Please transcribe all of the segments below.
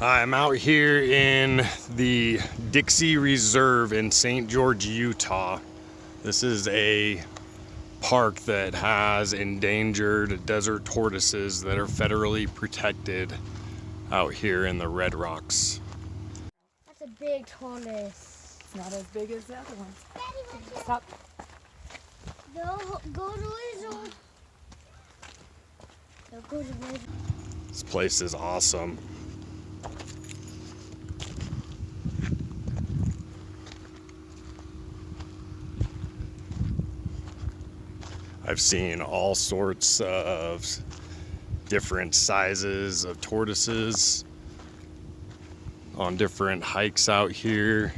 I'm out here in the Dixie Reserve in St. George, Utah. This is a park that has endangered desert tortoises that are federally protected out here in the Red Rocks. That's a big tortoise. It's not as big as the other ones. Daddy, Stop. no, go to Lizzo. No, go to Lizzo. This place is awesome. I've seen all sorts of different sizes of tortoises on different hikes out here.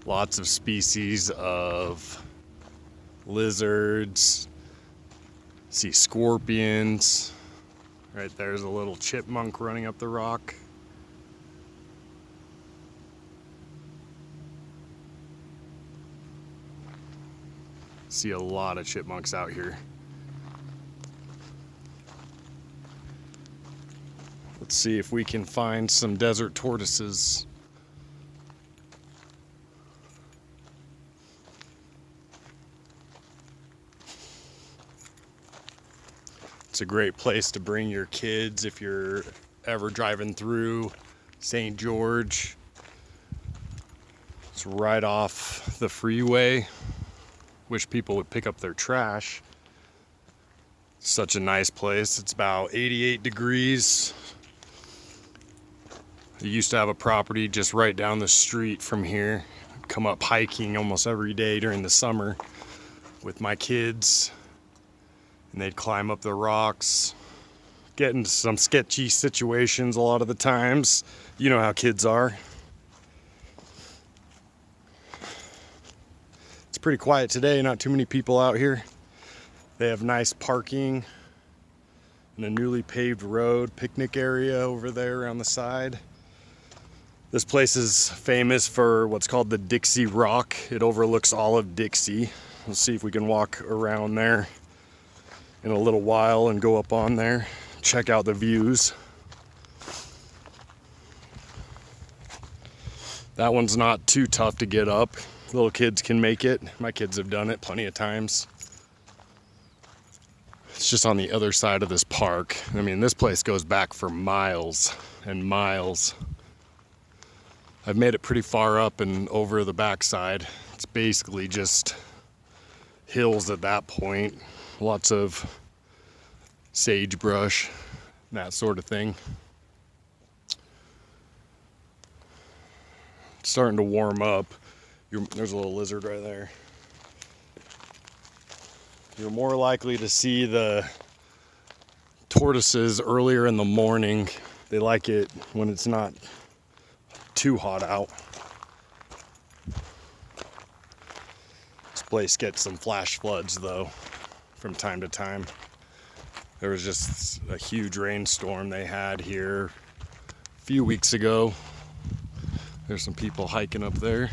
Lots of species of lizards. See scorpions. Right there's a little chipmunk running up the rock. See a lot of chipmunks out here. Let's see if we can find some desert tortoises. It's a great place to bring your kids if you're ever driving through St. George. It's right off the freeway. Wish people would pick up their trash. Such a nice place. It's about 88 degrees. I used to have a property just right down the street from here. I'd come up hiking almost every day during the summer with my kids, and they'd climb up the rocks, get into some sketchy situations a lot of the times. You know how kids are. It's pretty quiet today, not too many people out here. They have nice parking and a newly paved road, picnic area over there around the side. This place is famous for what's called the Dixie Rock. It overlooks all of Dixie. Let's see if we can walk around there in a little while and go up on there, check out the views. That one's not too tough to get up. Little kids can make it. My kids have done it plenty of times. It's just on the other side of this park. I mean, this place goes back for miles and miles. I've made it pretty far up and over the backside. It's basically just hills at that point. Lots of sagebrush, that sort of thing. It's starting to warm up. There's a little lizard right there. You're more likely to see the tortoises earlier in the morning. They like it when it's not too hot out. This place gets some flash floods though from time to time. There was just a huge rainstorm they had here a few weeks ago. There's some people hiking up there.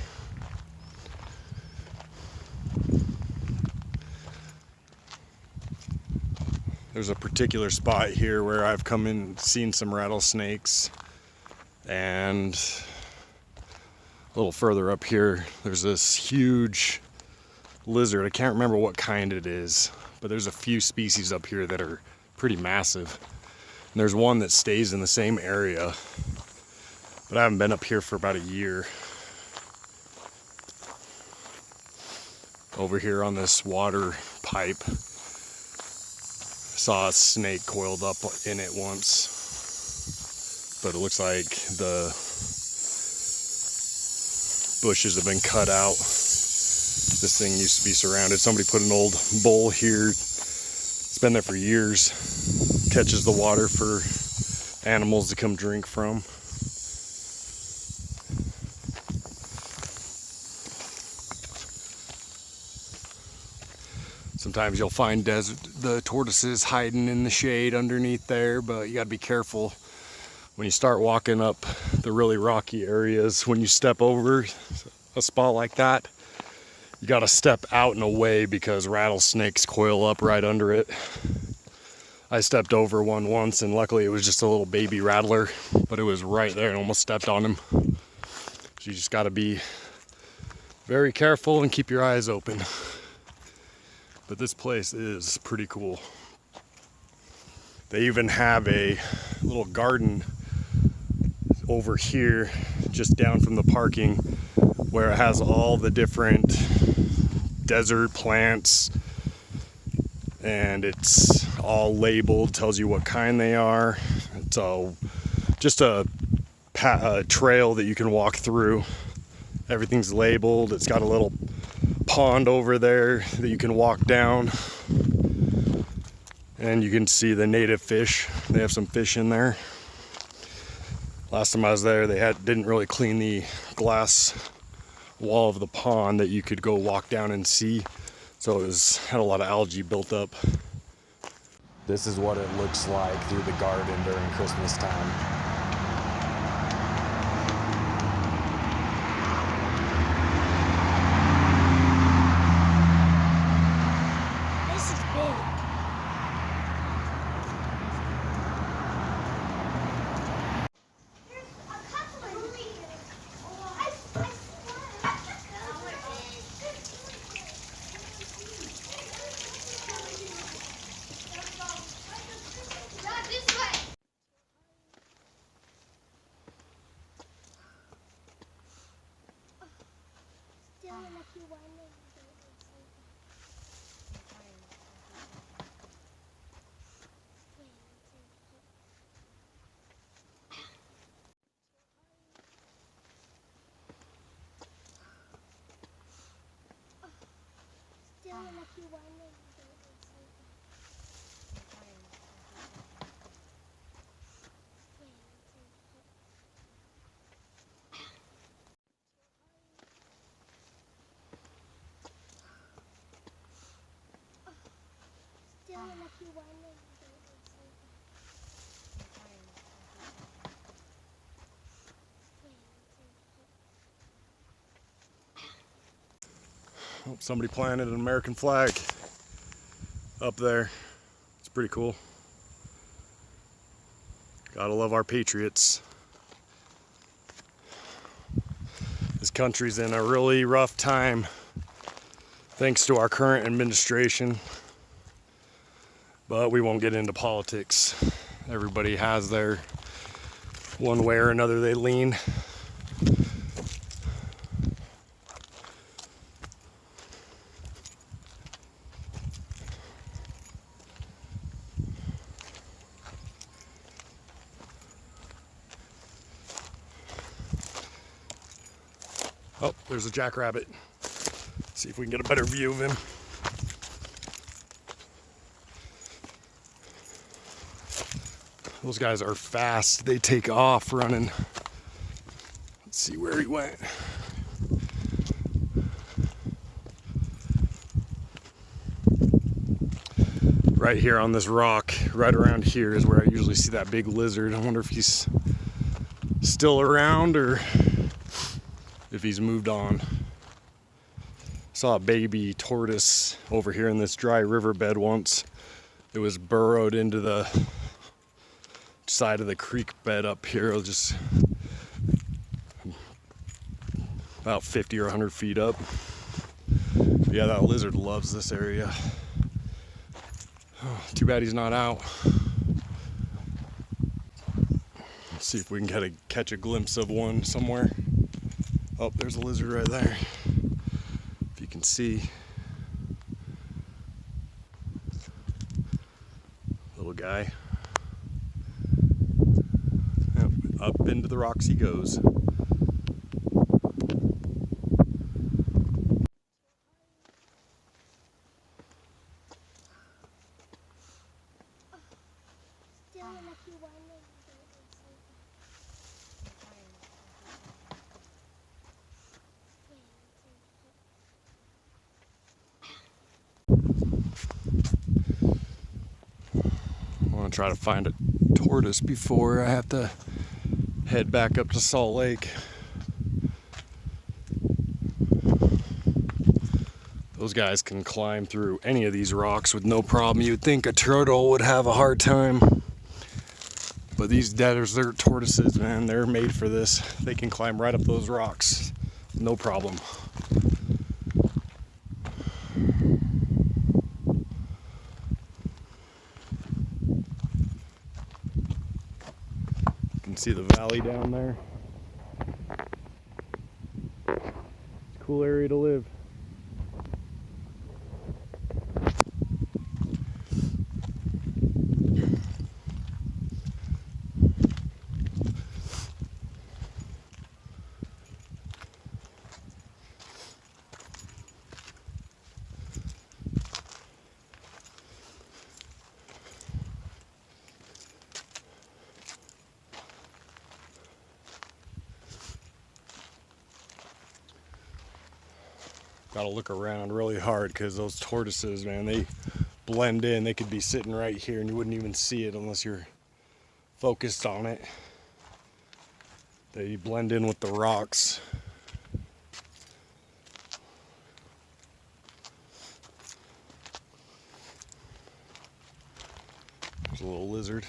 There's a particular spot here where I've come in and seen some rattlesnakes, and a little further up here there's this huge lizard. I can't remember what kind it is, but there's a few species up here that are pretty massive. And there's one that stays in the same area, but I haven't been up here for about a year. Over here on this water pipe, saw a snake coiled up in it once, but it looks like the bushes have been cut out. This thing used to be surrounded. Somebody put an old bowl here. It's been there for years. Catches the water for animals to come drink from. Sometimes you'll find the tortoises hiding in the shade underneath there, but you gotta be careful when you start walking up the really rocky areas. When you step over a spot like that, you gotta step out and away because rattlesnakes coil up right under it. I stepped over one once, and luckily it was just a little baby rattler, but it was right there and almost stepped on him. So you just got to be very careful and keep your eyes open. But this place is pretty cool. They even have a little garden over here, just down from the parking, where it has all the different desert plants, and it's all labeled, tells you what kind they are. It's all just a trail that you can walk through. Everything's labeled. It's got a little pond over there that you can walk down, and you can see the native fish. They have some fish in there. Last time I was there, they didn't really clean the glass wall of the pond that you could go walk down and see, so it had a lot of algae built up. This is what it looks like through the garden during Christmas time. This is big. Oh, somebody planted an American flag up there. It's pretty cool. Gotta love our patriots. This country's in a really rough time thanks to our current administration, but we won't get into politics. Everybody has their one way or another they lean. Oh, there's a jackrabbit. See if we can get a better view of him. Those guys are fast. They take off running. Let's see where he went. Right here on this rock, right around here is where I usually see that big lizard. I wonder if he's still around or if he's moved on. Saw a baby tortoise over here in this dry riverbed once. It was burrowed into the side of the creek bed up here. It was just about 50 or 100 feet up. But yeah, that lizard loves this area. Oh, too bad he's not out. Let's see if we can catch a glimpse of one somewhere. Oh, there's a lizard right there. If you can see. Little guy. Yep, up into the rocks he goes. I want to try to find a tortoise before I have to head back up to Salt Lake. Those guys can climb through any of these rocks with no problem. You'd think a turtle would have a hard time. But these desert tortoises, man, they're made for this. They can climb right up those rocks, no problem. You can see the valley down there. It's a cool area to live. Gotta look around really hard because those tortoises, man, they blend in. They could be sitting right here and you wouldn't even see it unless you're focused on it. They blend in with the rocks. There's a little lizard.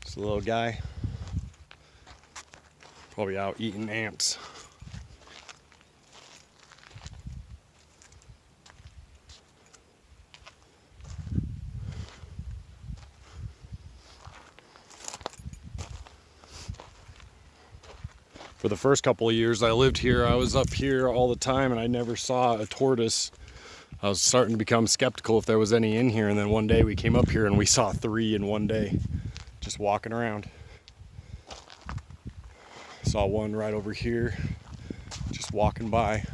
It's a little guy. Probably out eating ants. For the first couple of years I lived here, I was up here all the time and I never saw a tortoise. I was starting to become skeptical if there was any in here, and then one day we came up here and we saw 3 in one day, just walking around. Saw one right over here, just walking by.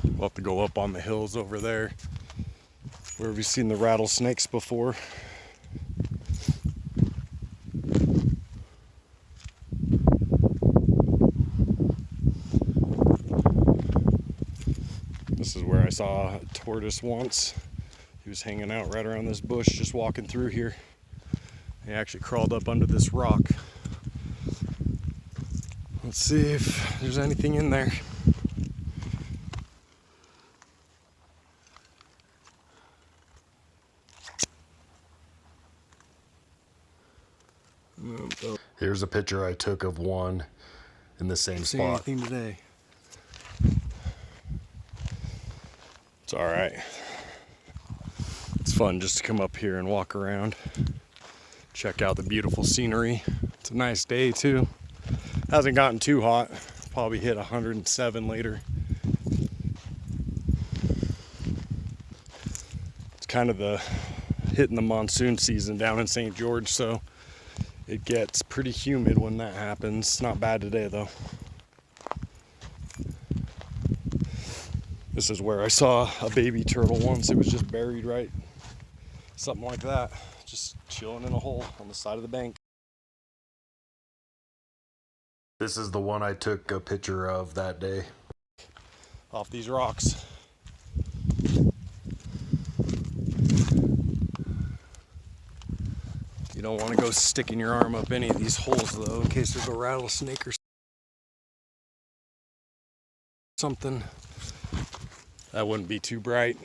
We'll have to go up on the hills over there where we've seen the rattlesnakes before. This is where I saw a tortoise once. He was hanging out right around this bush, just walking through here. He actually crawled up under this rock. Let's see if there's anything in there. Here's a picture I took of one in the same spot. Anything today? It's all right. It's fun just to come up here and walk around, check out the beautiful scenery. It's a nice day too. Hasn't gotten too hot. Probably hit 107 later. It's kind of hitting the monsoon season down in St. George, so it gets pretty humid when that happens. It's not bad today though. This is where I saw a baby turtle once. It was just buried right, something like that, just chilling in a hole on the side of the bank. This is the one I took a picture of that day. Off these rocks. You don't want to go sticking your arm up any of these holes though, in case there's a rattlesnake or something. That wouldn't be too bright.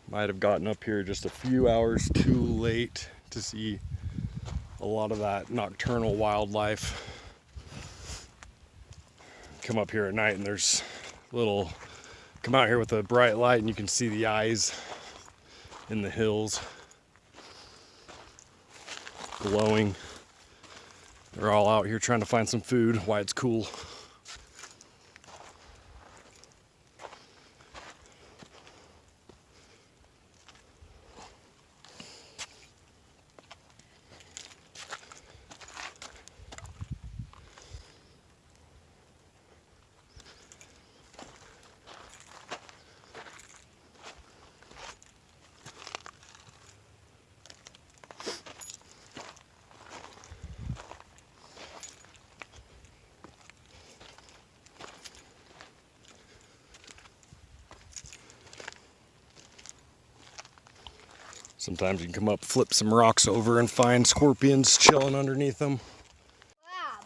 Might have gotten up here just a few hours too late to see a lot of that nocturnal wildlife. Come up here at night and there's come out here with a bright light and you can see the eyes in the hills glowing. They're all out here trying to find some food while it's cool. Sometimes you can come up, flip some rocks over, and find scorpions chilling underneath them. Crab.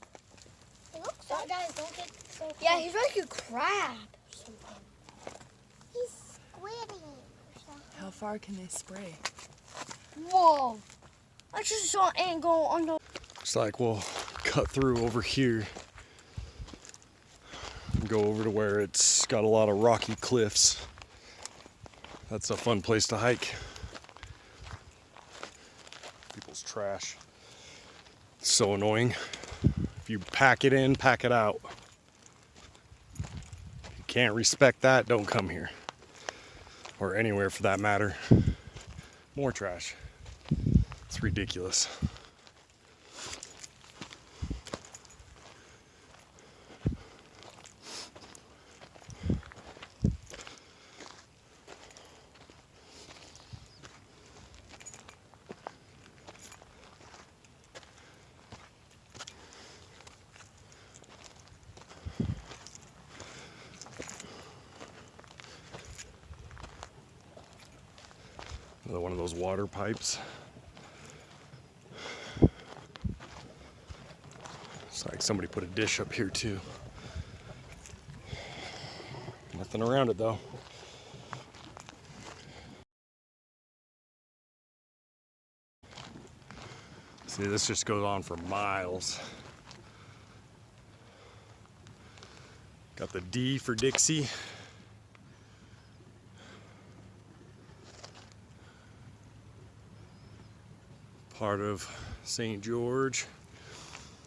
It looks like, guys, don't get so close. Yeah, he's like a crab. He's squirting or something. How far can they spray? Whoa. I just saw an ant go under. Looks like we'll cut through over here. Go over to where it's got a lot of rocky cliffs. That's a fun place to hike. People's trash. It's so annoying. If you pack it in, pack it out. If you can't respect that, don't come here. Or anywhere for that matter. More trash. It's ridiculous. Another one of those water pipes. It's like somebody put a dish up here too. Nothing around it though. See, this just goes on for miles. Got the D for Dixie. Part of St. George.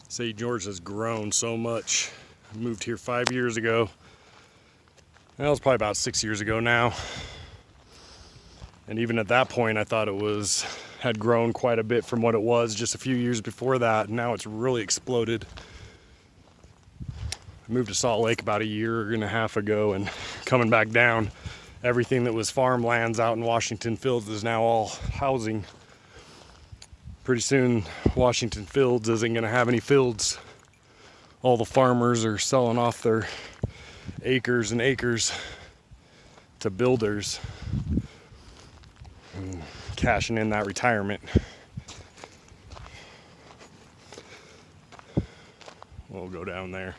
St. George has grown so much. I moved here 5 years ago. That was probably about 6 years ago now. And even at that point, I thought it had grown quite a bit from what it was just a few years before that. Now it's really exploded. I moved to Salt Lake about a year and a half ago, and coming back down, everything that was farmlands out in Washington Fields is now all housing. Pretty soon, Washington Fields isn't going to have any fields. All the farmers are selling off their acres and acres to builders and cashing in that retirement. We'll go down there.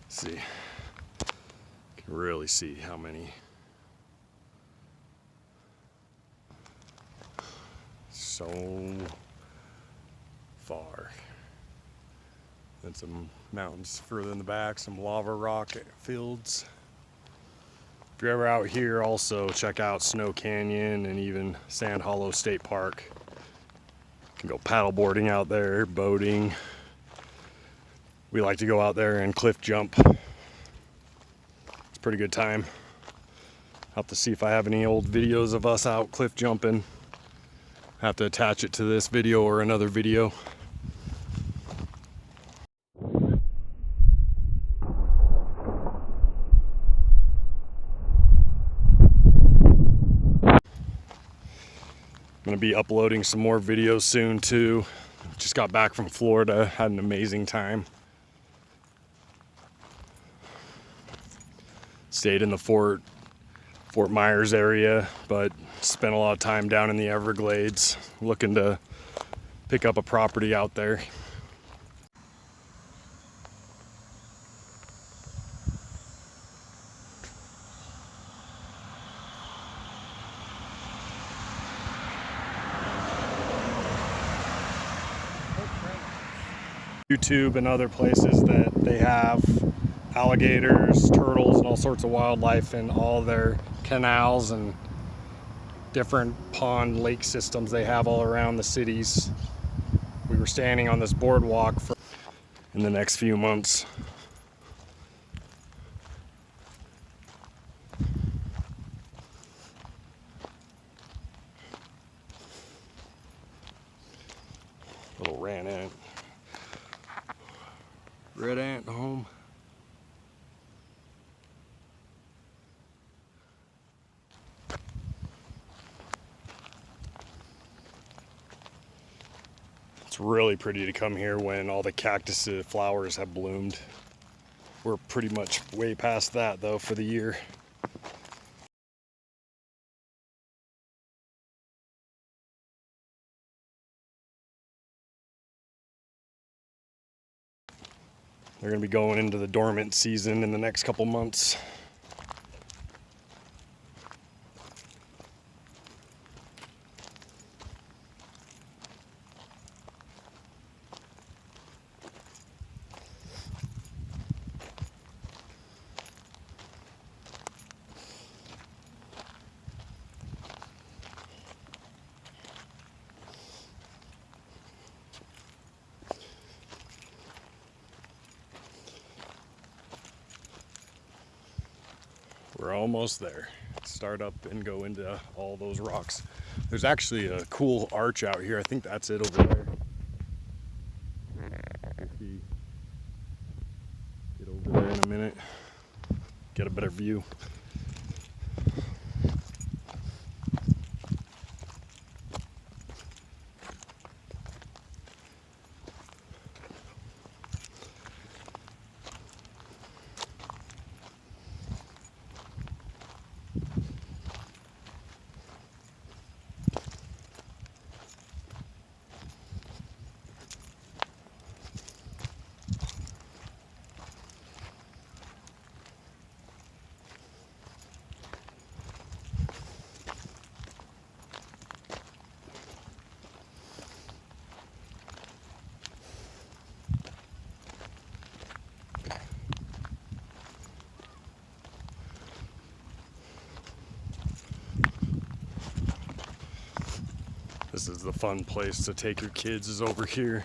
See. Really see how many. So far. Then some mountains further in the back, some lava rock fields. If you're ever out here, also check out Snow Canyon and even Sand Hollow State Park. You can go paddleboarding out there, boating. We like to go out there and cliff jump. Pretty good time. I'll have to see if I have any old videos of us out cliff jumping. Have to attach it to this video or another video. I'm gonna be uploading some more videos soon too. Just got back from Florida, had an amazing time. Stayed in the Fort Myers area, but spent a lot of time down in the Everglades looking to pick up a property out there. YouTube and other places that they have alligators, turtles, and all sorts of wildlife in all their canals and different pond lake systems they have all around the cities. We were standing on this boardwalk in the next few months. Little red ant home. It's really pretty to come here when all the cactus flowers have bloomed. We're pretty much way past that though for the year. They're gonna be going into the dormant season in the next couple months. We're almost there. Start up and go into all those rocks. There's actually a cool arch out here. I think that's it over there. Get over there in a minute. Get a better view. This is the fun place to take your kids, is over here.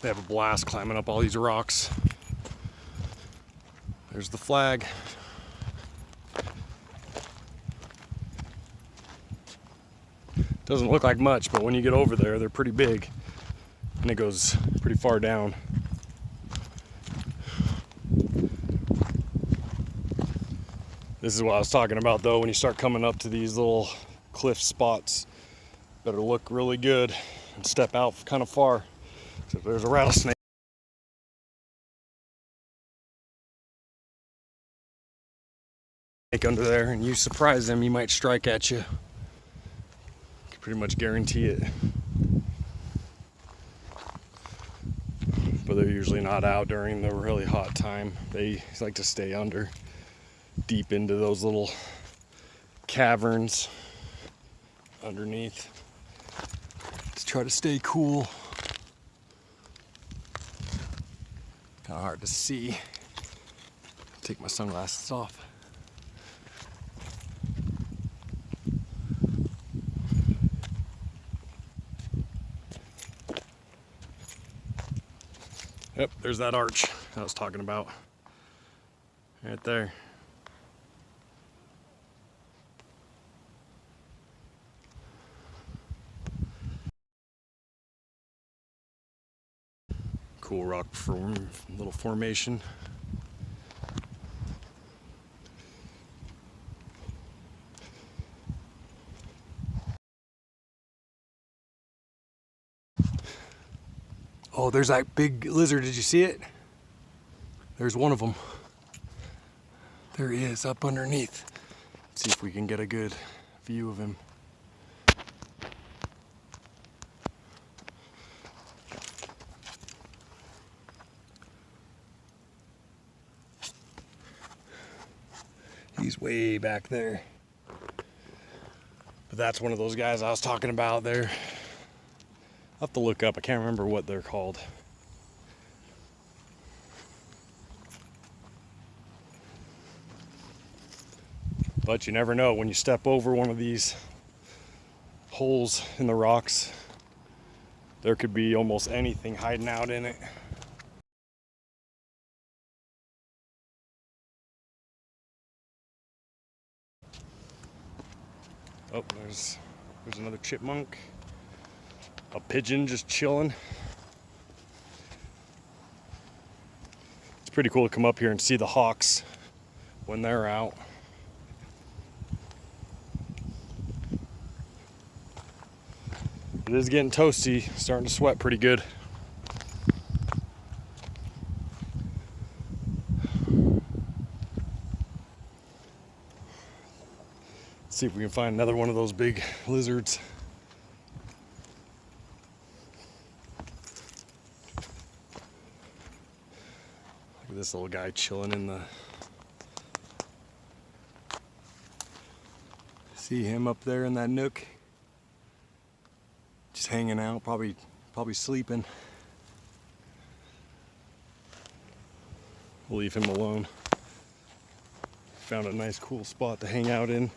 They have a blast climbing up all these rocks. There's the flag. Doesn't look like much, but when you get over there, they're pretty big. And it goes pretty far down. This is what I was talking about though, when you start coming up to these little cliff spots. Better look really good and step out kind of far. So if there's a rattlesnake under there and you surprise them, he might strike at you. You can pretty much guarantee it. But they're usually not out during the really hot time. They like to stay under, deep into those little caverns underneath. Try to stay cool. Kind of hard to see. Take my sunglasses off. Yep, there's that arch I was talking about. Right there. Cool rock little formation. Oh, there's that big lizard. Did you see it? There's one of them. There he is up underneath. Let's see if we can get a good view of him. He's way back there. But that's one of those guys I was talking about there. I'll have to look up. I can't remember what they're called. But you never know when you step over one of these holes in the rocks. There could be almost anything hiding out in it. Oh, there's another chipmunk. A pigeon just chilling. It's pretty cool to come up here and see the hawks when they're out. It is getting toasty, starting to sweat pretty good. See if we can find another one of those big lizards. Look at this little guy chilling in the... See him up there in that nook? Just hanging out, probably sleeping. We'll leave him alone. Found a nice cool spot to hang out in.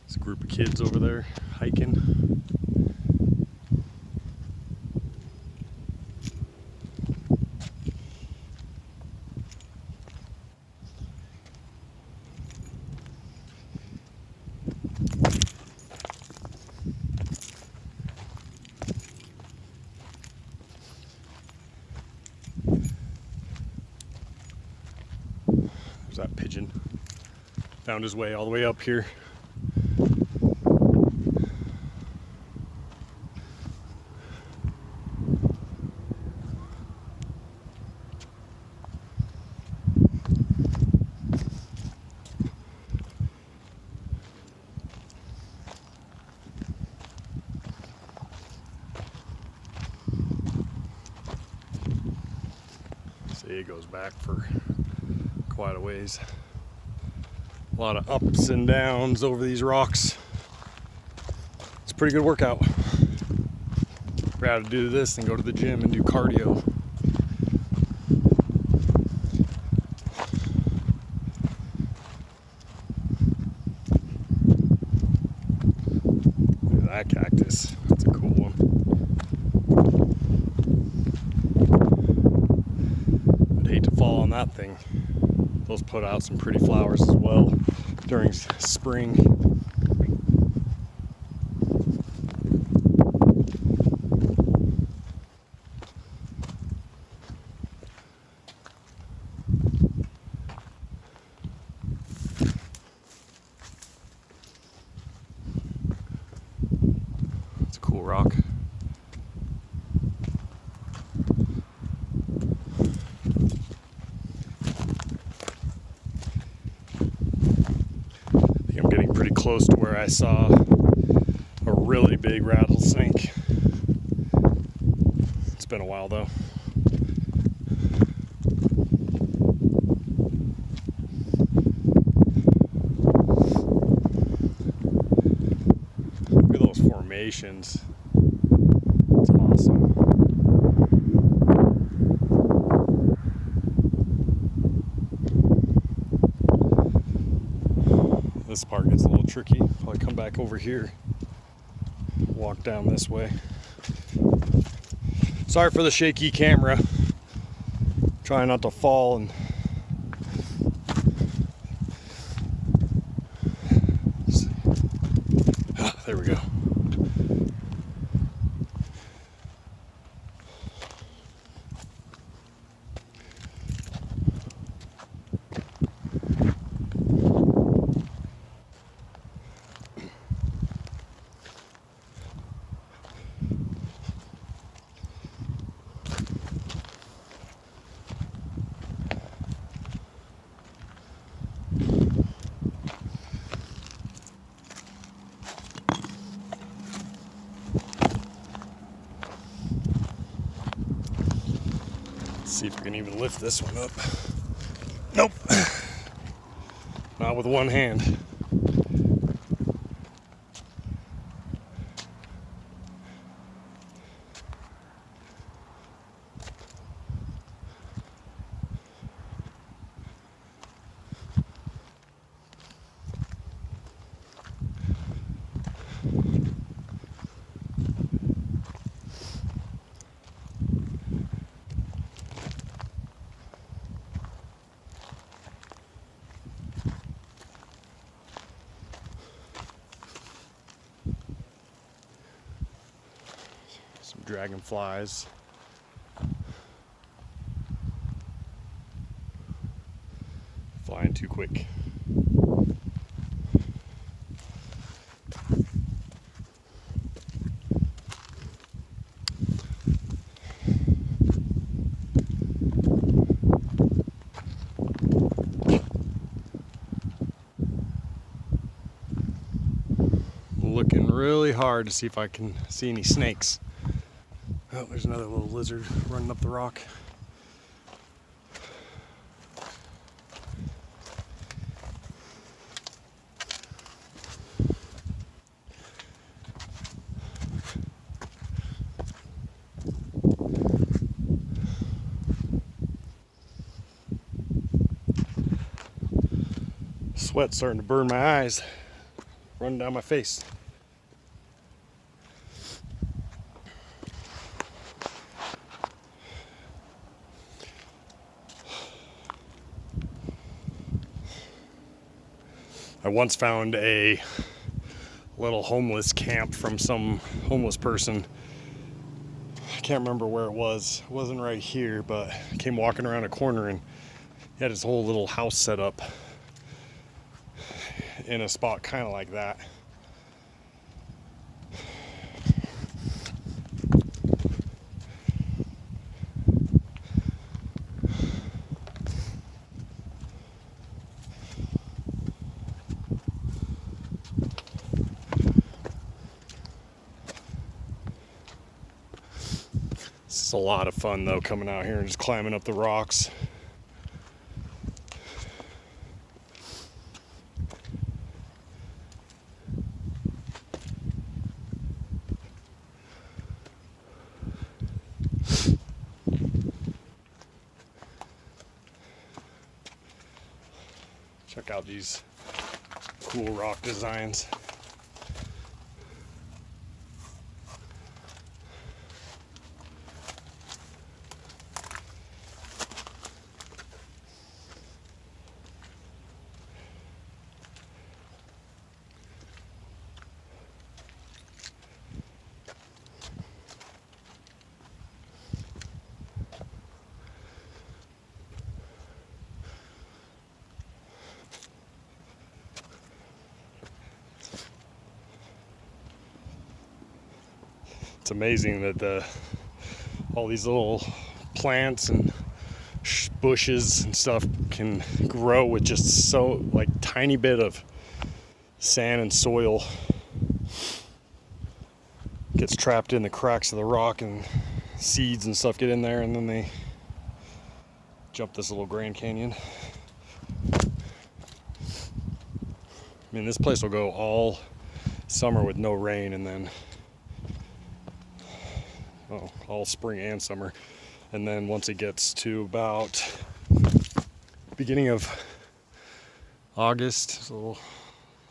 There's a group of kids over there hiking. There's that pigeon. Found his way all the way up here. See, it goes back for quite a ways. A lot of ups and downs over these rocks. It's a pretty good workout. Rather do this than go to the gym and do cardio. Look at that cactus. That's a cool one. I'd hate to fall on that thing. Those put out some pretty flowers as well during spring. It's a cool rock. Pretty close to where I saw a really big rattlesnake. It's been a while though. Look at those formations. It's awesome. This part gets a little tricky. Probably come back over here, walk down this way. Sorry for the shaky camera. Trying not to fall and there we go. See if we can even lift this one up. Nope. Not with one hand. dragonflies. Flying too quick. Looking really hard to see if I can see any snakes. Oh, there's another little lizard running up the rock. Sweat's starting to burn my eyes, running down my face. I once found a little homeless camp from some homeless person. I can't remember where it was. It wasn't right here, but I came walking around a corner and he had his whole little house set up in a spot kind of like that. It's a lot of fun though, coming out here and just climbing up the rocks. Check out these cool rock designs. It's amazing that all these little plants and bushes and stuff can grow with just so like tiny bit of sand and soil. Gets trapped in the cracks of the rock and seeds and stuff get in there, and then they jump this little Grand Canyon. I mean, this place will go all summer with no rain, and then all spring and summer, and then once it gets to about beginning of August, this little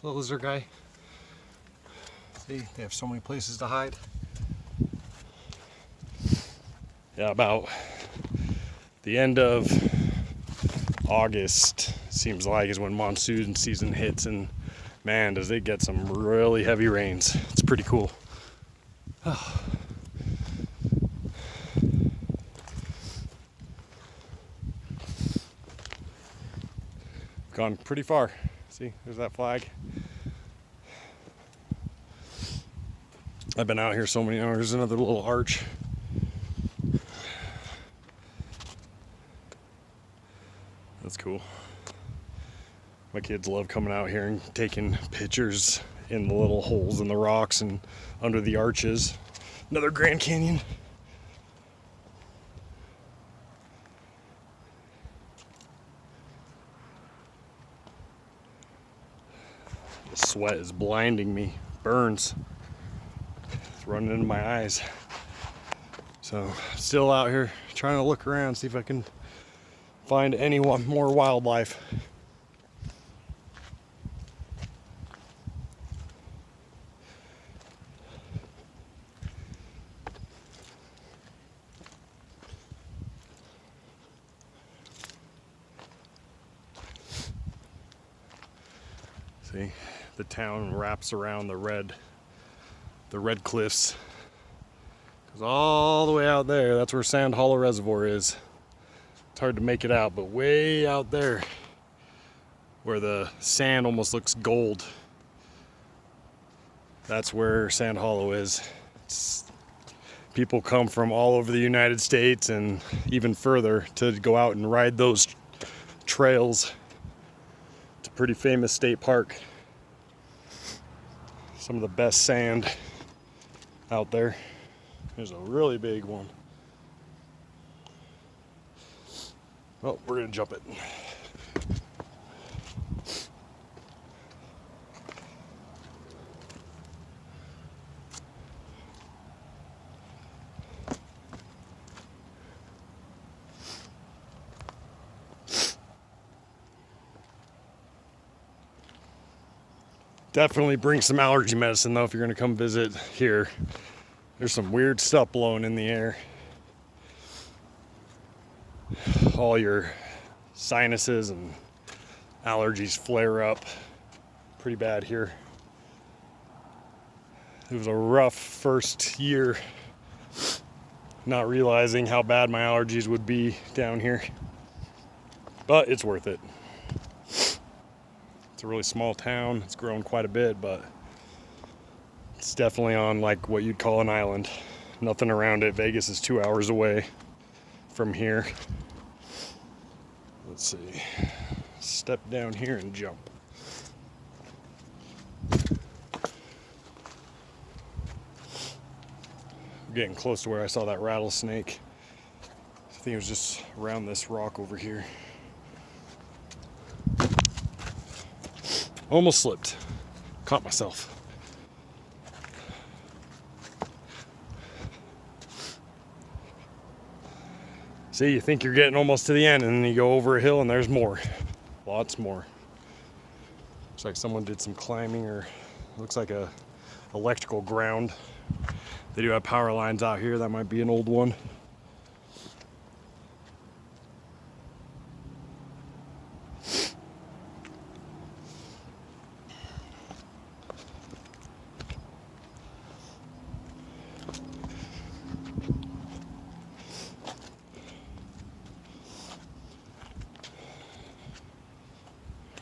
lizard guy. See, they have so many places to hide. Yeah, about the end of August seems like is when monsoon season hits, and man, does it get some really heavy rains. It's pretty cool. Oh. Gone pretty far. See, there's that flag. I've been out here so many hours. There's another little arch. That's cool. My kids love coming out here and taking pictures in the little holes in the rocks and under the arches. Another Grand Canyon. The sweat is blinding me. Burns. It's running into my eyes. So still out here trying to look around, see if I can find any more wildlife. See, the town wraps around the red cliffs. Because all the way out there, that's where Sand Hollow Reservoir is. It's hard to make it out, but way out there, where the sand almost looks gold, that's where Sand Hollow is. People come from all over the United States and even further to go out and ride those trails. It's a pretty famous state park. Some of the best sand out there. There's a really big one. Well, we're gonna jump it. Definitely bring some allergy medicine though if you're gonna come visit here. There's some weird stuff blowing in the air. All your sinuses and allergies flare up pretty bad here. It was a rough first year, not realizing how bad my allergies would be down here, but it's worth it. It's a really small town. It's grown quite a bit, but it's definitely on like what you'd call an island. Nothing around it. Vegas is 2 hours away from here. Let's see. Step down here and jump. I'm getting close to where I saw that rattlesnake. I think it was just around this rock over here. Almost slipped. Caught myself. See, you think you're getting almost to the end, and then you go over a hill and there's more. Lots more. Looks like someone did some climbing, or looks like a electrical ground. They do have power lines out here. That might be an old one.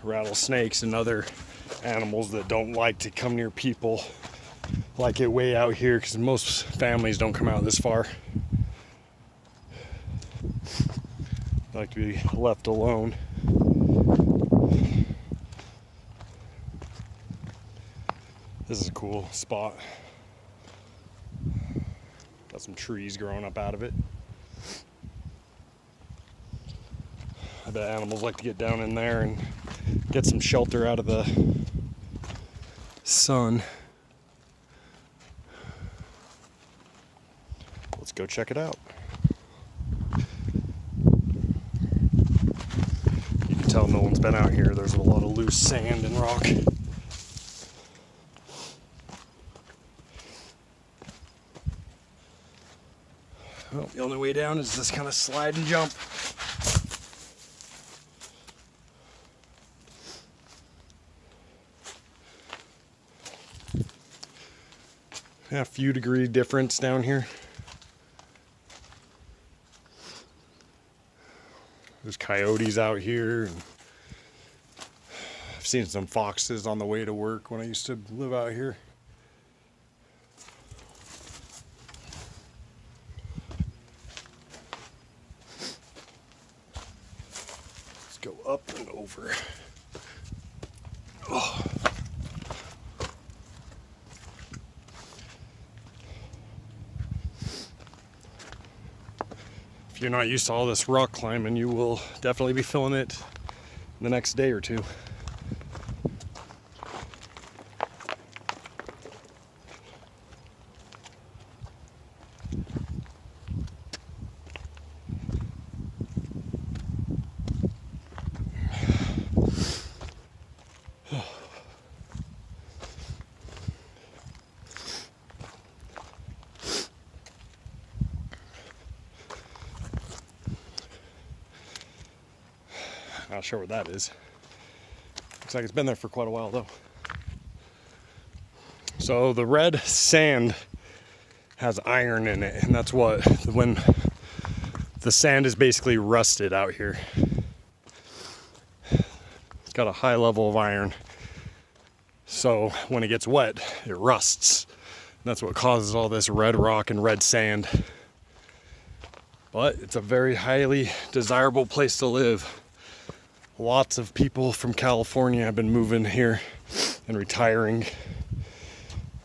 Rattlesnakes and other animals that don't like to come near people like it way out here, because most families don't come out this far. They like to be left alone. This is a cool spot. Got some trees growing up out of it. I bet animals like to get down in there and get some shelter out of the sun. Let's go check it out. You can tell no one's been out here. There's a lot of loose sand and rock. Well, the only way down is this kind of slide and jump. Yeah, a few degree difference down here. There's coyotes out here, and I've seen some foxes on the way to work when I used to live out here. Let's go up and over. Oh. If you're not used to all this rock climbing, you will definitely be feeling it the next day or two. Not sure what that is. Looks like it's been there for quite a while though. So the red sand has iron in it, and that's what, when the sand is basically rusted out here. It's got a high level of iron. So when it gets wet, it rusts. And that's what causes all this red rock and red sand. But it's a very highly desirable place to live. Lots of people from California have been moving here and retiring,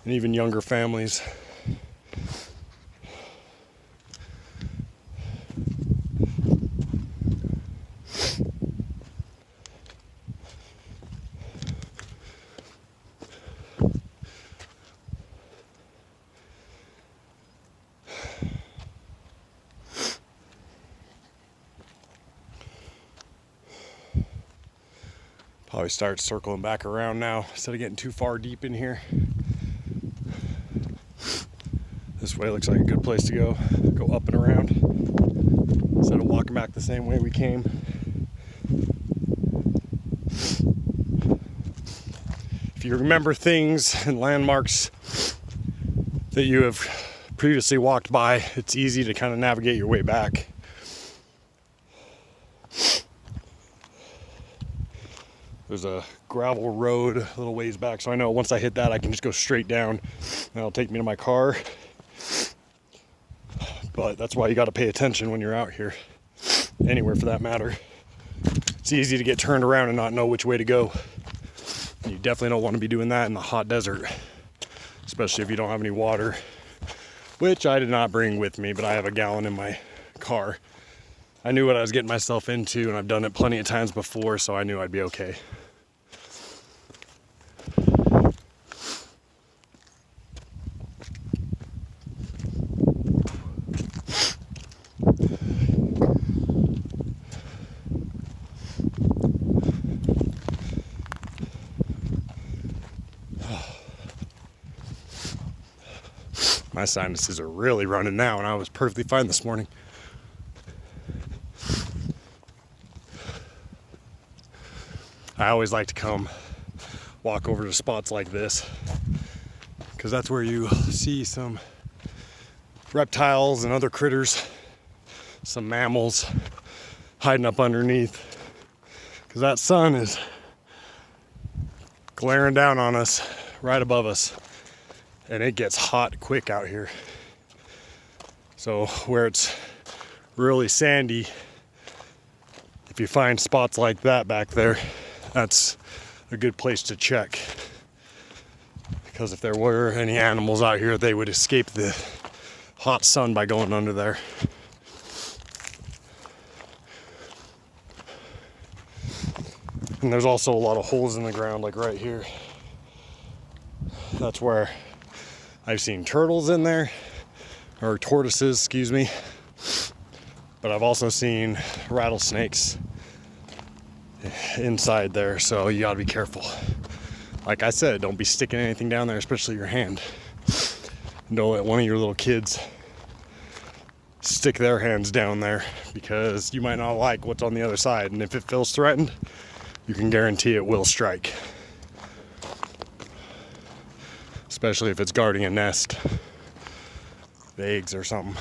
and even younger families. Probably start circling back around now instead of getting too far deep in here. This way looks like a good place to go. Go up and around instead of walking back the same way we came. If you remember things and landmarks that you have previously walked by, it's easy to kind of navigate your way back. There's a gravel road a little ways back, so I know once I hit that I can just go straight down and it'll take me to my car. But that's why you got to pay attention when you're out here, anywhere for that matter. It's easy to get turned around and not know which way to go. You definitely don't want to be doing that in the hot desert, especially if you don't have any water, which I did not bring with me, but I have a gallon in my car. I knew what I was getting myself into, and I've done it plenty of times before, so I knew I'd be okay. My sinuses are really running now, and I was perfectly fine this morning. I always like to come walk over to spots like this because that's where you see some reptiles and other critters, some mammals hiding up underneath, because that sun is glaring down on us right above us, and it gets hot quick out here. So where it's really sandy, if you find spots like that back there, that's a good place to check, because if there were any animals out here, they would escape the hot sun by going under there. And there's also a lot of holes in the ground, like right here. That's where I've seen turtles in there, or tortoises, excuse me. But I've also seen rattlesnakes inside there, so you gotta be careful. Like I said, don't be sticking anything down there, especially your hand. Don't let one of your little kids stick their hands down there, because you might not like what's on the other side, and if it feels threatened, you can guarantee it will strike. Especially if it's guarding a nest, the eggs or something.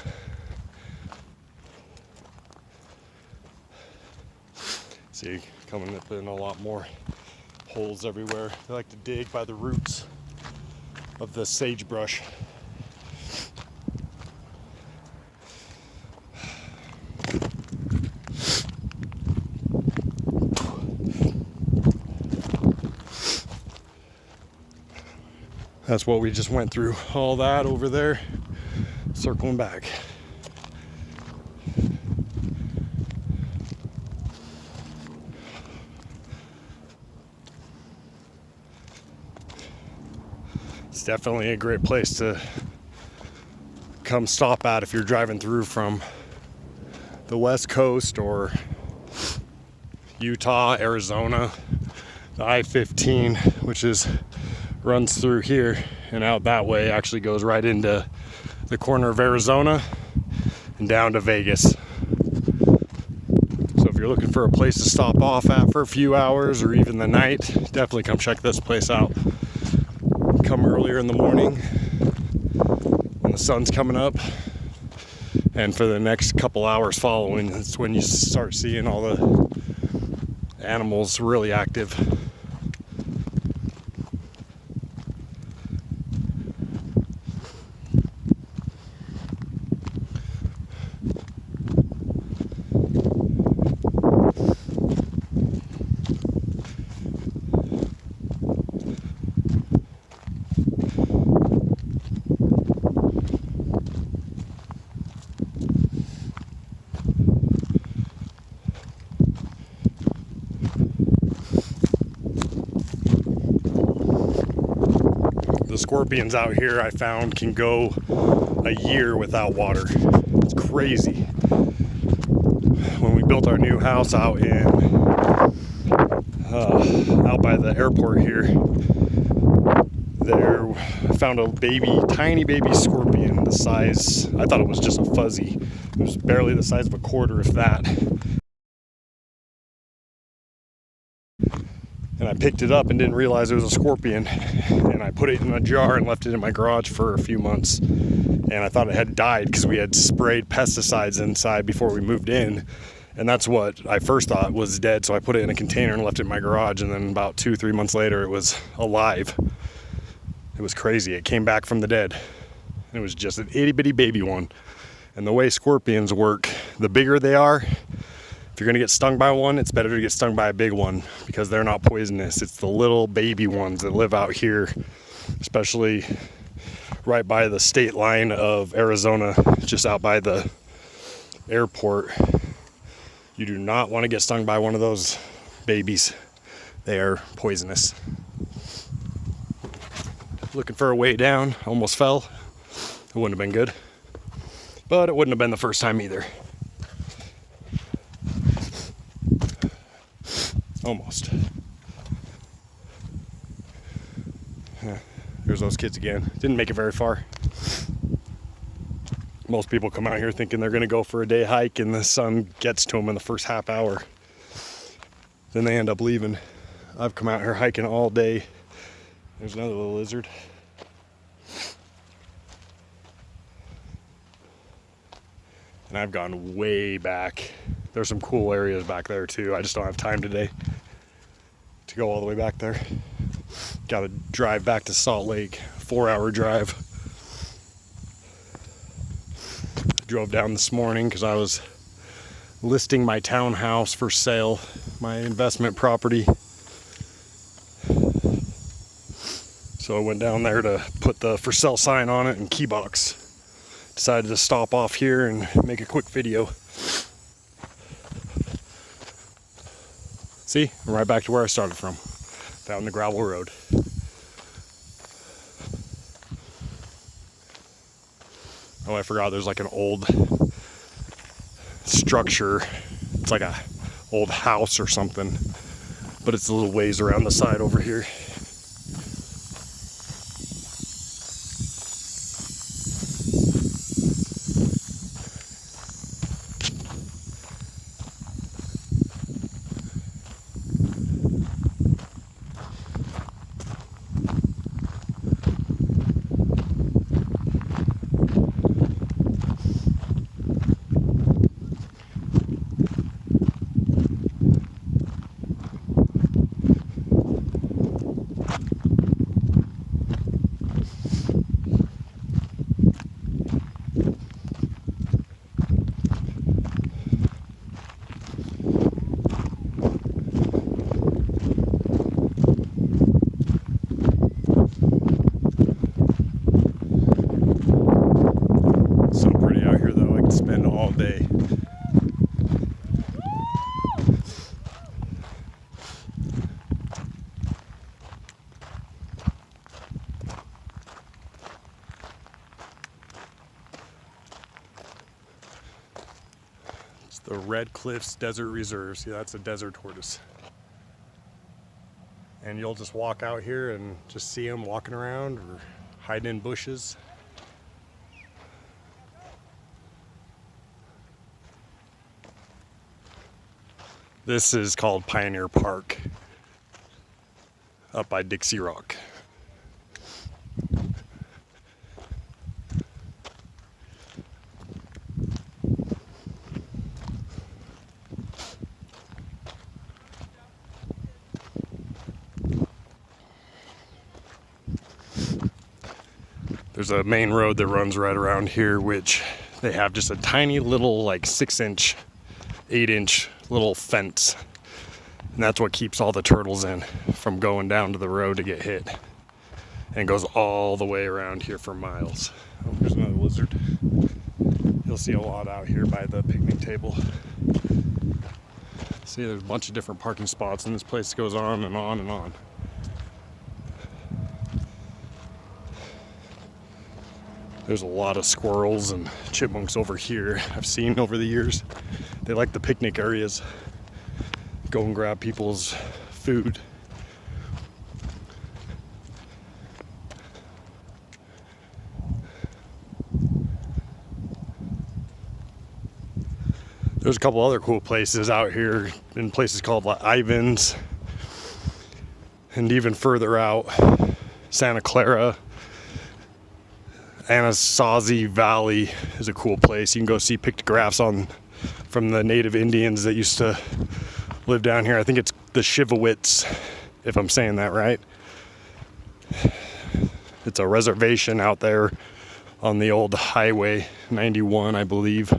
See, coming up in a lot more holes everywhere. They like to dig by the roots of the sagebrush. That's what we just went through, all that over there, circling back. It's definitely a great place to come stop at if you're driving through from the West Coast or Utah, Arizona. The I-15, which runs through here and out that way, actually goes right into the corner of Arizona and down to Vegas. So if you're looking for a place to stop off at for a few hours or even the night, definitely come check this place out. Come earlier in the morning when the the sun's coming up. And for the next couple hours following, that's when you start seeing all the animals really active. The scorpions out here, I found, can go a year without water. It's crazy. When we built our new house out by the airport here, I found a tiny baby scorpion, the size, I thought it was just a fuzzy. It was barely the size of a quarter, if that. And I picked it up and didn't realize it was a scorpion. And I put it in a jar and left it in my garage for a few months. And I thought it had died because we had sprayed pesticides inside before we moved in. And that's what I first thought was dead. So I put it in a container and left it in my garage. And then about 2-3 months later, it was alive. It was crazy. It came back from the dead. It was just an itty bitty baby one. And the way scorpions work, the bigger they are, if you're gonna get stung by one, it's better to get stung by a big one because they're not poisonous. It's the little baby ones that live out here, especially right by the state line of Arizona, just out by the airport. You do not want to get stung by one of those babies. They are poisonous. Looking for a way down, almost fell. It wouldn't have been good, but it wouldn't have been the first time either. Almost. There's those kids again. Didn't make it very far. Most people come out here thinking they're going to go for a day hike and the sun gets to them in the first half hour. Then they end up leaving. I've come out here hiking all day. There's another little lizard. And I've gone way back. There's some cool areas back there too. I just don't have time today to go all the way back there. Got to drive back to Salt Lake, 4-hour drive. I drove down this morning because I was listing my townhouse for sale, my investment property. So I went down there to put the for sale sign on it and key box. Decided to stop off here and make a quick video. See, I'm right back to where I started from, down the gravel road. Oh, I forgot there's like an old structure. It's like a old house or something, but it's a little ways around the side over here. Spend all day. It's the Red Cliffs Desert Reserve. See, that's a desert tortoise. And you'll just walk out here and just see them walking around or hiding in bushes. This is called Pioneer Park, up by Dixie Rock. There's a main road that runs right around here, which they have just a tiny little like 6-inch, 8-inch little fence. And that's what keeps all the turtles in from going down to the road to get hit. And it goes all the way around here for miles. Oh, there's another lizard. You'll see a lot out here by the picnic table. See, there's a bunch of different parking spots, and this place goes on and on and on. There's a lot of squirrels and chipmunks over here I've seen over the years. They like the picnic areas. Go and grab people's food. There's a couple other cool places out here in places called Ivins, and even further out, Santa Clara. Anasazi Valley is a cool place. You can go see pictographs from the native Indians that used to live down here. I think it's the Shivowits, if I'm saying that right. It's a reservation out there on the old Highway 91, I believe.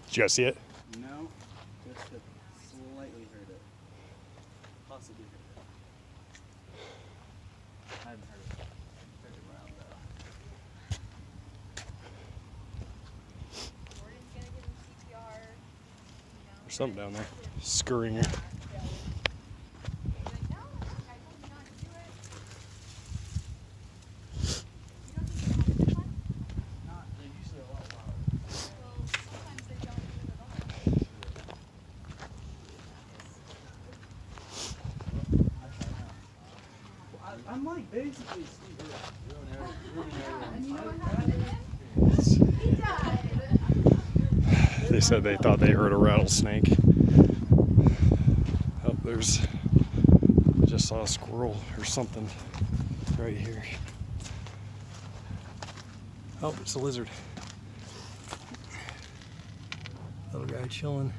Did you guys see it? No, just to slightly hurt it. Possibly hurt it. I haven't heard it very loud though. Jordan's gonna give him CPR. There's something down there. Scurrying. I'm like basically Steve They said they thought they heard a rattlesnake. Oh, I just saw a squirrel or something right here. Oh, it's a lizard. Little guy chilling.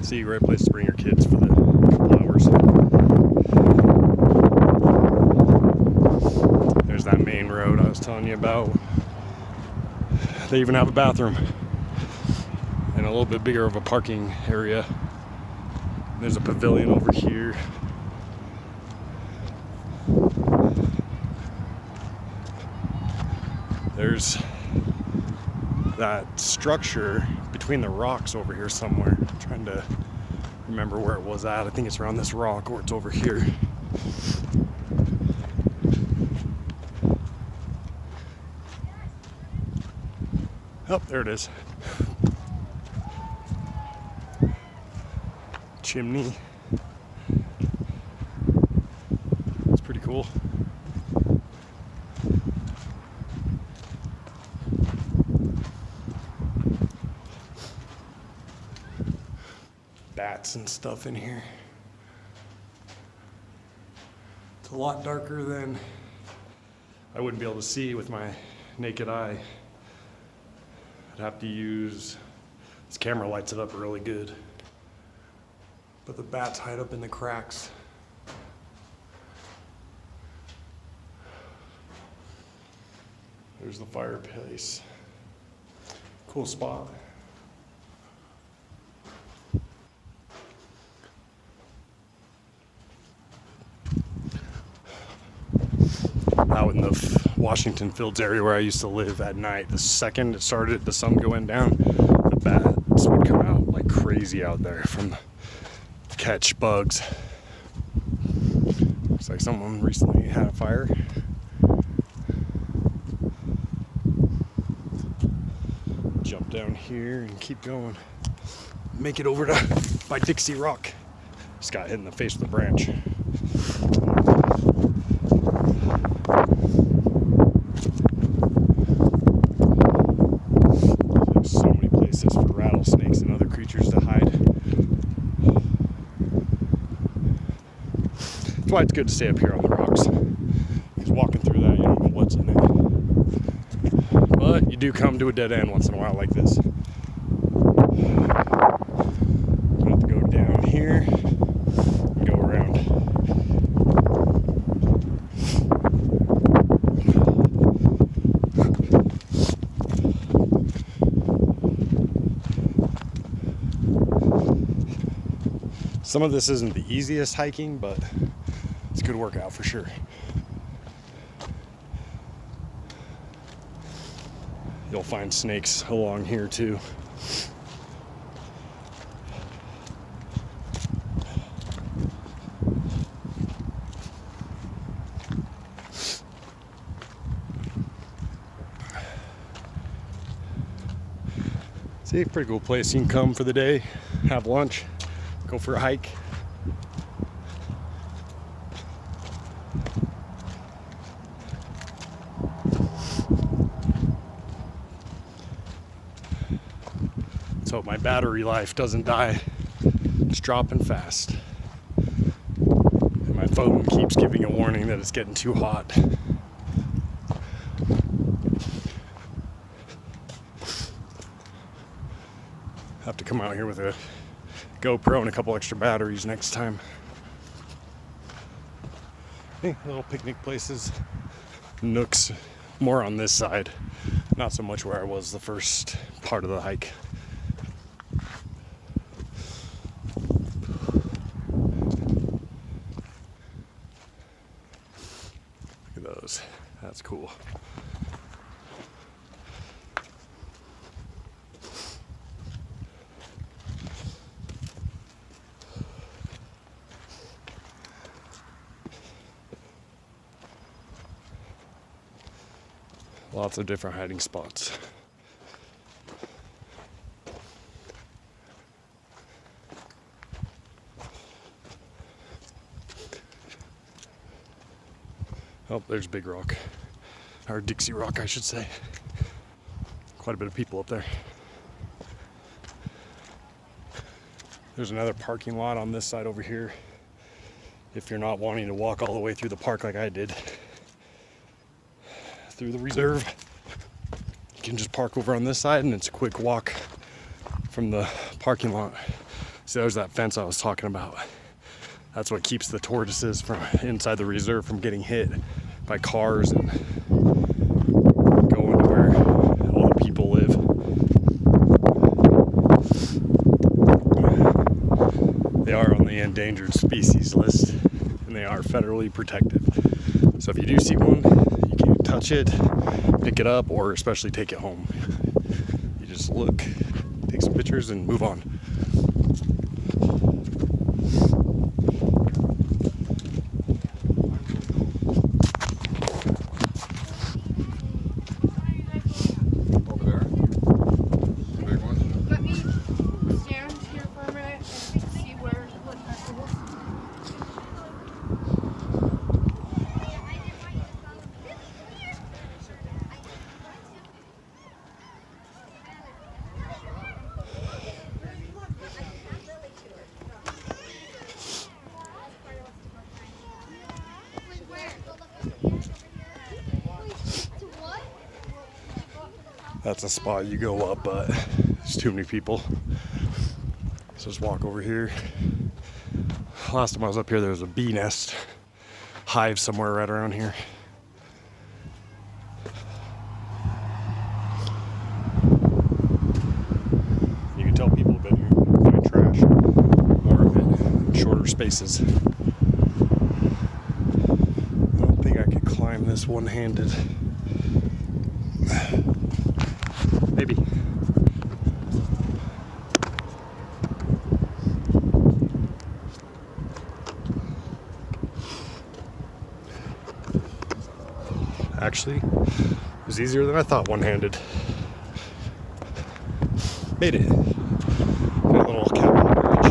See, great place to bring your kids for the couple hours. There's that main road I was telling you about. They even have a bathroom and a little bit bigger of a parking area. There's a pavilion over here. There's that structure between the rocks over here somewhere. I'm trying to remember where it was at. I think it's around this rock or it's over here. Oh, there it is. Chimney. It's pretty cool. Bats and stuff in here. It's a lot darker than I wouldn't be able to see with my naked eye. I'd have to use, this camera lights it up really good. But the bats hide up in the cracks. There's the fireplace. Cool spot. out in the Washington Fields area where I used to live at night. The second it started, the sun going down, the bats would come out like crazy out there from catch bugs. Looks like someone recently had a fire. Jump down here and keep going. Make it over to by Dixie Rock. Just got hit in the face with a branch. There's so many places for rattlesnakes and other creatures to hide. That's why it's good to stay up here on the rocks. Because walking through that, you don't know what's in it. But you do come to a dead end once in a while like this. You have to go down here and go around. Some of this isn't the easiest hiking, but it's a good workout for sure. You'll find snakes along here too. See, pretty cool place. You can come for the day, have lunch, go for a hike. Let's hope my battery life doesn't die. It's dropping fast. And my phone keeps giving a warning that it's getting too hot. Have to come out here with a GoPro and a couple extra batteries next time. Hey, little picnic places, nooks, more on this side, not so much where I was the first part of the hike. Look at those, that's cool. Lots of different hiding spots. Oh, there's Big Rock. Or Dixie Rock, I should say. Quite a bit of people up there. There's another parking lot on this side over here. If you're not wanting to walk all the way through the park like I did. Through the reserve. You can just park over on this side and it's a quick walk from the parking lot. See, there's that fence I was talking about. That's what keeps the tortoises from inside the reserve from getting hit by cars and going to where all the people live. They are on the endangered species list and they are federally protected. So if you do see one, you can touch it, pick it up, or especially take it home. You just look, take some pictures, and move on. Over there. Big one. Let me stand here for a minute and see what vegetables. That's a spot you go up, but there's too many people. So just walk over here. Last time I was up here, there was a bee nest hive somewhere right around here. You can tell people have been here to find trash. More of it in shorter spaces. I don't think I could climb climb this one-handed. Maybe. Actually, it was easier than I thought one-handed. Made it. Got a little catwalk bridge.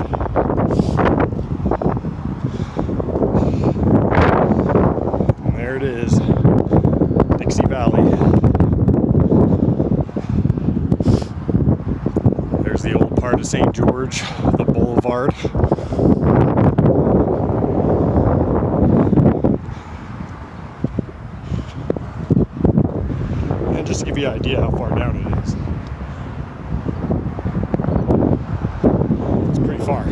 And there it is, Dixie Valley. There's the old part of St. George, the boulevard. And just to give you an idea how far down it is. It's pretty far.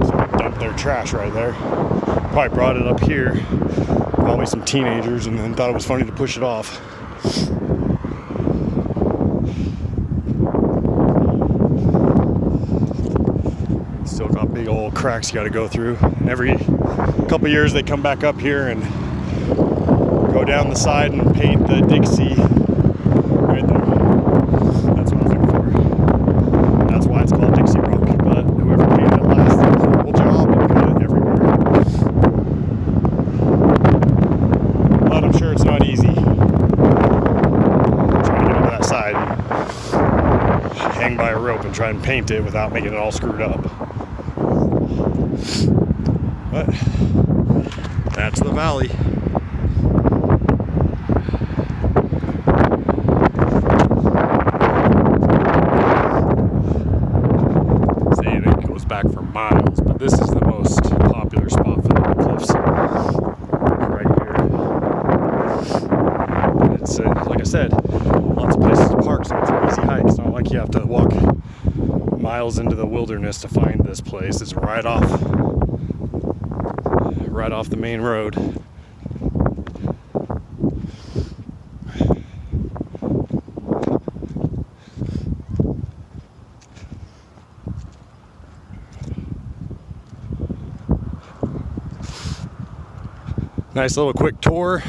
So dumped their trash right there. Probably brought it up here. Probably some teenagers, and then thought it was funny to push it off. Still got big old cracks you got to go through. And every couple years they come back up here and go down the side and paint the Dixie right there. That's what I was looking for. That's why it's called Dixie Rock. But whoever painted it last did a horrible job and got it everywhere. But I'm sure it's not easy. Trying to get over that side and hang by a rope and try and paint it without making it all screwed up. But that's the valley. Back for miles, but this is the most popular spot for the cliffs right here. And it's like I said, lots of places to park, so it's an easy hike. It's not like you have to walk miles into the wilderness to find this place. It's right off the main road. Nice little quick tour.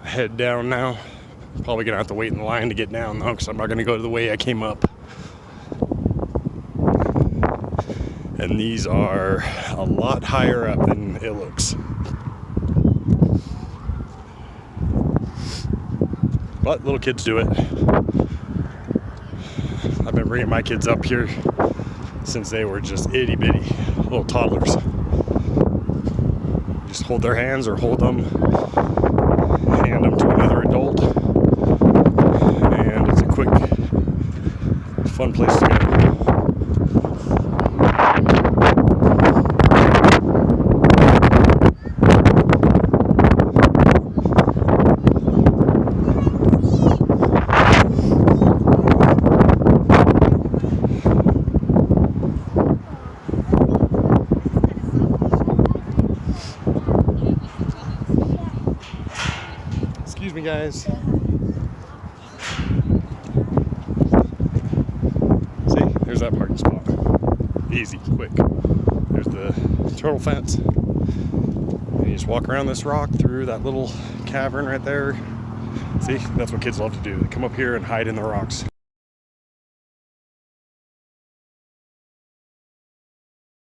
Head down now. Probably gonna have to wait in the line to get down though, because I'm not gonna go to the way I came up. And these are a lot higher up than it looks. But little kids do it. I've been bringing my kids up here since they were just itty bitty little toddlers. Just hold their hands or hold them, hand them to another adult, and it's a quick, fun place to go. Excuse me, guys. See, there's that parking spot. Easy, quick. There's the turtle fence. And you just walk around this rock through that little cavern right there. See, that's what kids love to do. They come up here and hide in the rocks.